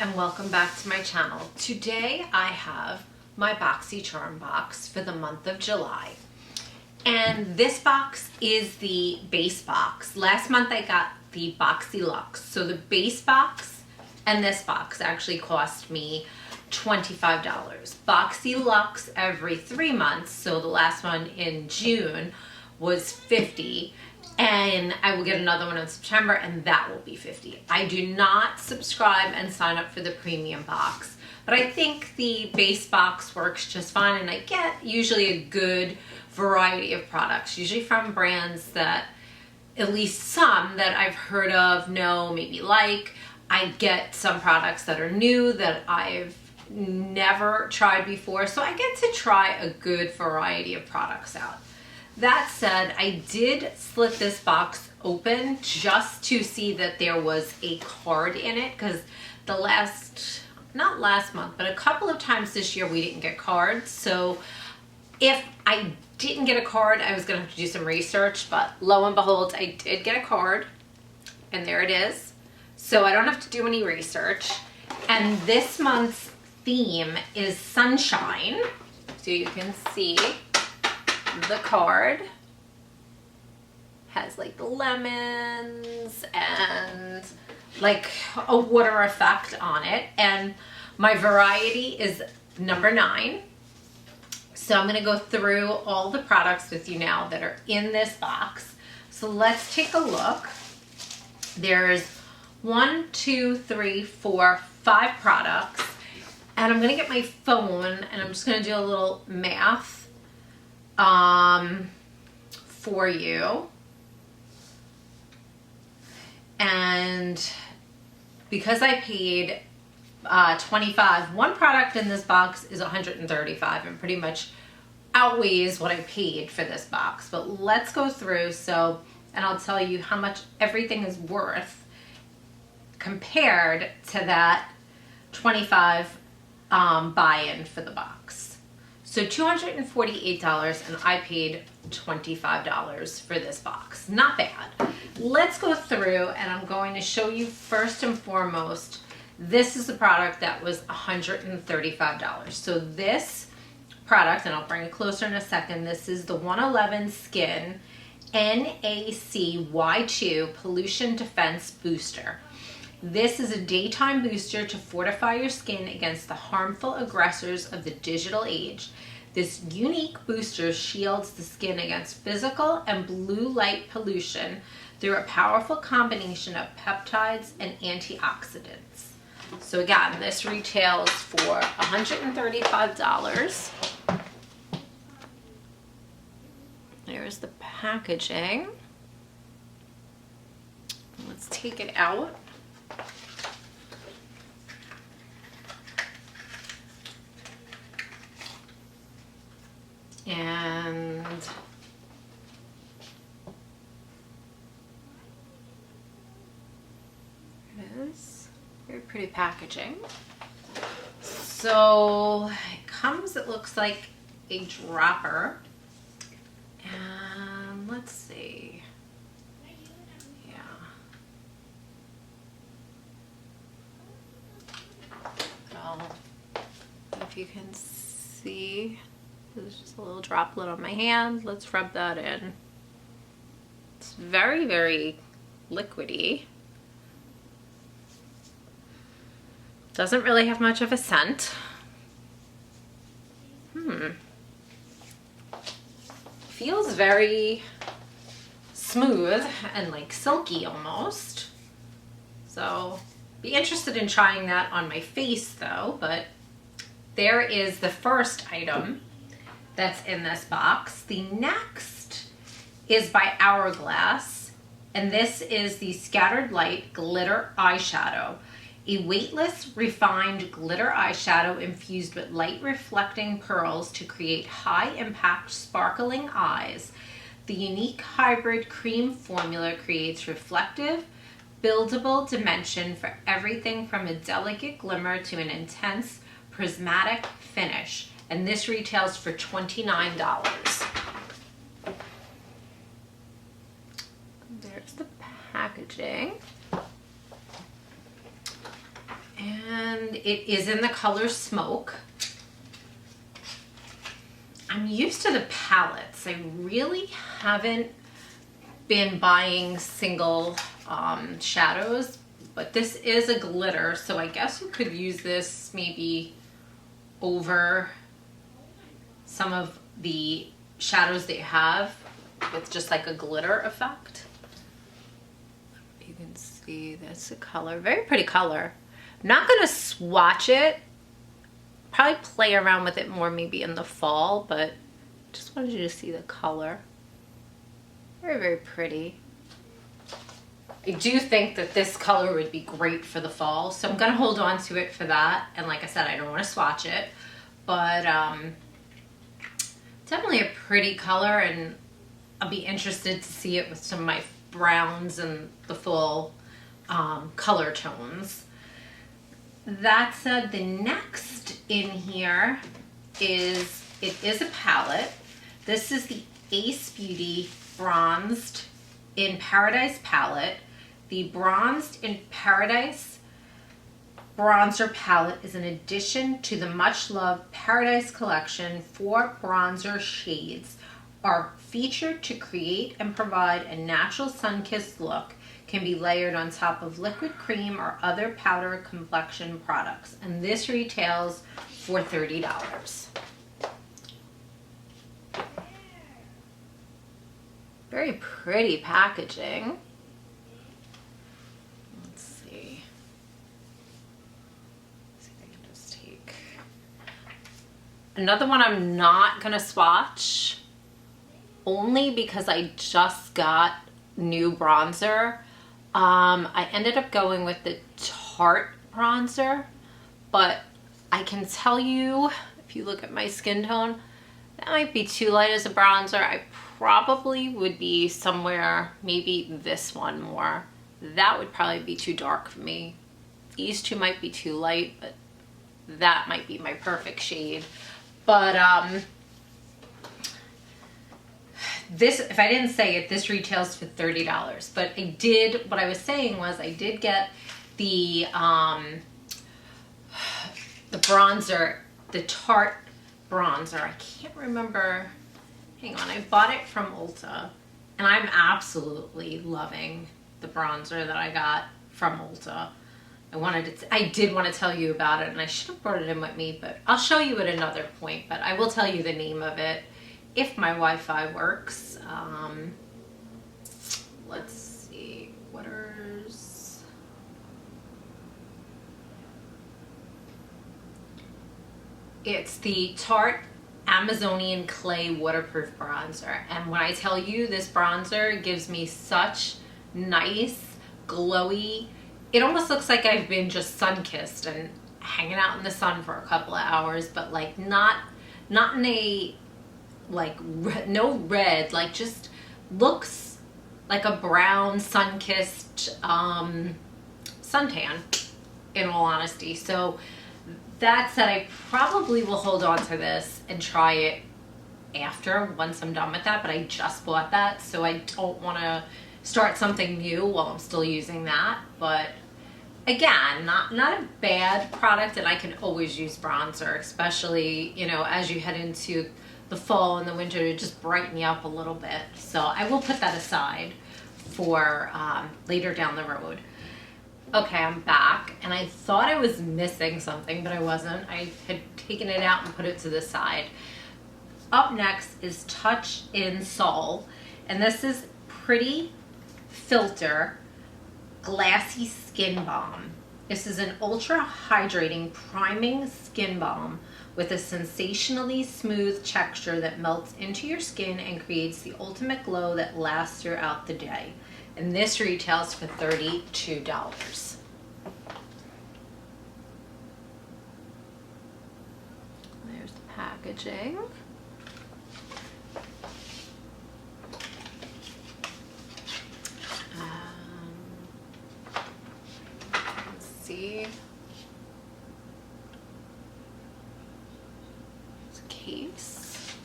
and welcome back to my channel. Today I have my Boxycharm box for the month of July. And this box is the base box. Last month I got the Boxyluxe. So the base box and this box actually cost me $25. Boxyluxe every 3 months, so the last one in June was $50. And I will get another one in September, and that will be $50. I do not subscribe and sign up for the premium box, but I think the base box works just fine, and I get usually a good variety of products, usually from brands that, at least some that I've heard of, know, maybe like. I get some products that are new that I've never tried before, so I get to try a good variety of products out. That said, I did slit this box open just to see that there was a card in it, because not last month, but a couple of times this year we didn't get cards. So if I didn't get a card, I was gonna have to do some research, but lo and behold, I did get a card, and there it is. So I don't have to do any research. And this month's theme is sunshine. So you can see the card has like the lemons and like a water effect on it, and my variety is number 9. So I'm going to go through all the products with you now that are in this box. So let's take a look. There's 1, 2, 3, 4, 5 products, and I'm going to get my phone and I'm just going to do a little math for you. And because I paid $25, one product in this box is $135 and pretty much outweighs what I paid for this box. But let's go through and I'll tell you how much everything is worth compared to that $25 buy-in for the box. So $248, and I paid $25 for this box. Not bad. Let's go through, and I'm going to show you first and foremost, this is the product that was $135. So this product, and I'll bring it closer in a second, this is the 111 Skin NACY2 Pollution Defense Booster. This is a daytime booster to fortify your skin against the harmful aggressors of the digital age. This unique booster shields the skin against physical and blue light pollution through a powerful combination of peptides and antioxidants. So again, this retails for $135. There's the packaging. Let's take it out. And it is very pretty packaging. So it comes, it looks like a dropper, and let's see, yeah, if you can see, there's just a little droplet on my hand. Let's rub that in. It's very, very liquidy. Doesn't really have much of a scent. Feels very smooth and like silky almost. So be interested in trying that on my face though. But there is the first item that's in this box. The next is by Hourglass, and this is the Scattered Light Glitter Eyeshadow. A weightless, refined glitter eyeshadow infused with light reflecting pearls to create high impact sparkling eyes. The unique hybrid cream formula creates reflective, buildable dimension for everything from a delicate glimmer to an intense prismatic finish. And this retails for $29. There's the packaging. And and it is in the color Smoke. I'm used to the palettes. I really haven't been buying single shadows, but this is a glitter, so I guess you could use this maybe over some of the shadows that you have with just like a glitter effect. You can see that's the color, very pretty color. I'm not gonna swatch it, probably play around with it more maybe in the fall, but just wanted you to see the color. Very, very pretty. I do think that this color would be great for the fall, so I'm gonna hold on to it for that. And like I said, I don't wanna swatch it, but definitely a pretty color, and I'll be interested to see it with some of my browns and the full color tones. That said, the next in here is, it is a palette. This is the Ace Beauty Bronzed in Paradise palette. The Bronzed in Paradise bronzer palette is an addition to the much loved Paradise collection. 4 bronzer shades are featured to create and provide a natural sun-kissed look. Can be layered on top of liquid cream or other powder complexion products. And this retails for $30. Very pretty packaging. Let's see. Let's see if I can just take another one. I'm not gonna swatch, only because I just got new bronzer. I ended up going with the Tarte bronzer, but I can tell you, if you look at my skin tone, that might be too light as a bronzer. I probably would be somewhere, maybe this one more. That would probably be too dark for me. These two might be too light, but that might be my perfect shade. But this, if I didn't say it, this retails for $30. But I did, what I was saying was I did get the bronzer, the Tarte bronzer. I can't remember, hang on, I bought it from Ulta, and I'm absolutely loving the bronzer that I got from Ulta. I did want to tell you about it, and I should have brought it in with me, but I'll show you at another point. But I will tell you the name of it if my Wi-Fi works. Let's see, Waters. It's the Tarte Amazonian Clay Waterproof Bronzer. And when I tell you, this bronzer gives me such nice, glowy, it almost looks like I've been just sun-kissed and hanging out in the sun for a couple of hours, but like not in a, like, no red, like just looks like a brown sun-kissed suntan, in all honesty. So that said, I probably will hold on to this and try it after, once I'm done with that, but I just bought that, so I don't want to start something new while I'm still using that. But again, not a bad product, and I can always use bronzer, especially, you know, as you head into the fall and the winter, to just brighten you up a little bit. So I will put that aside for later down the road. Okay, I'm back, and I thought I was missing something, but I wasn't. I had taken it out and put it to the side. Up next is Touch in Sol, and this is Pretty Filter Glassy Skin Balm. This is an ultra hydrating priming skin balm with a sensationally smooth texture that melts into your skin and creates the ultimate glow that lasts throughout the day. And this retails for $32. There's the packaging. Let's see. It's a case.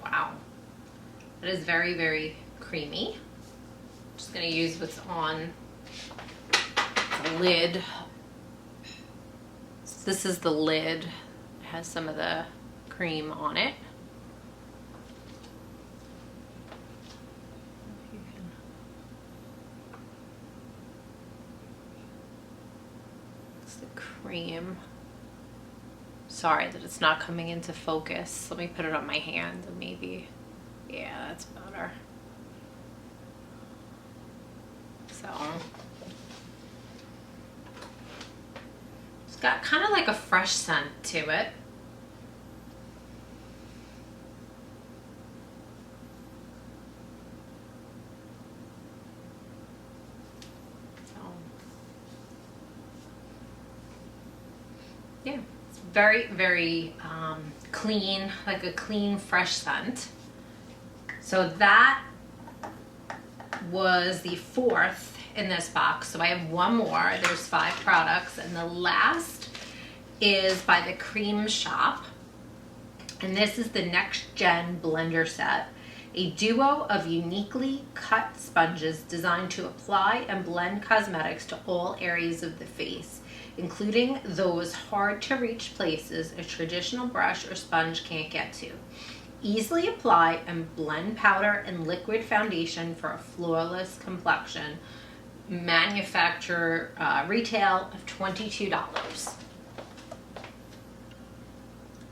Wow. It is very, very creamy. Just gonna use what's on the lid. So this is the lid. It has some of the cream on it. It's the cream. Sorry that it's not coming into focus. Let me put it on my hand and maybe, yeah, that's better. So it's got kind of like a fresh scent to it. So yeah, it's very, very clean, like a clean, fresh scent. So that was the 4th in this box. So I have one more. There's 5 products, and the last is by the Cream Shop, and this is the Next Gen Blender Set, a duo of uniquely cut sponges designed to apply and blend cosmetics to all areas of the face, including those hard to reach places a traditional brush or sponge can't get to. Easily apply and blend powder and liquid foundation for a flawless complexion. Manufacturer retail of $22.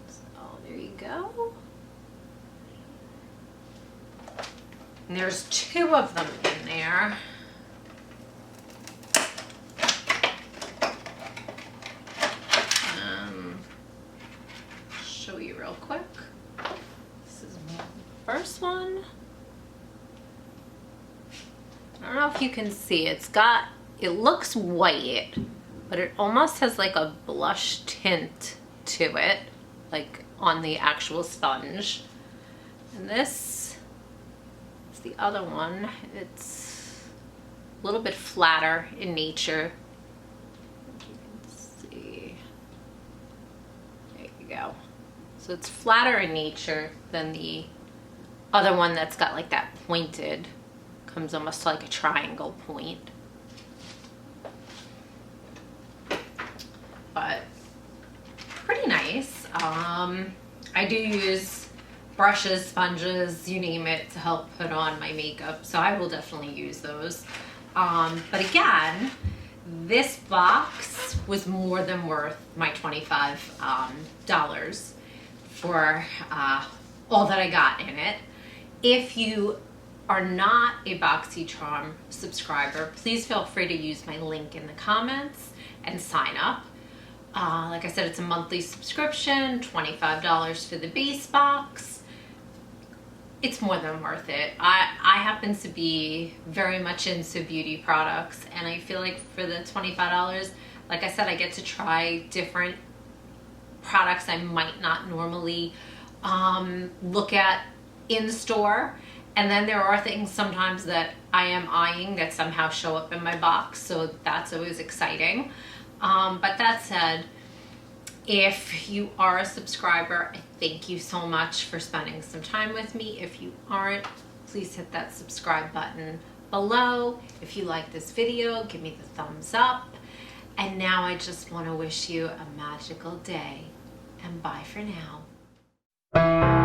So there you go. And there's 2 of them in there. Show you real quick. This is the first one. I don't know if you can see, it looks white, but it almost has like a blush tint to it, like on the actual sponge. And this is the other one. It's a little bit flatter in nature. You can see. There you go. So it's flatter in nature than the other one that's got like that pointed, comes almost to like a triangle point. But pretty nice. I do use brushes, sponges, you name it, to help put on my makeup, so I will definitely use those. But again, this box was more than worth my $25 for all that I got in it. If you are not a Boxycharm subscriber, please feel free to use my link in the comments and sign up. Like I said, it's a monthly subscription, $25 for the base box. It's more than worth it. I happen to be very much into beauty products, and I feel like for the $25, like I said, I get to try different products I might not normally look at in store. And then there are things sometimes that I am eyeing that somehow show up in my box, so that's always exciting. But that said, if you are a subscriber, I thank you so much for spending some time with me. If you aren't, please hit that subscribe button below. If you like this video, give me the thumbs up. And now I just want to wish you a magical day, and bye for now.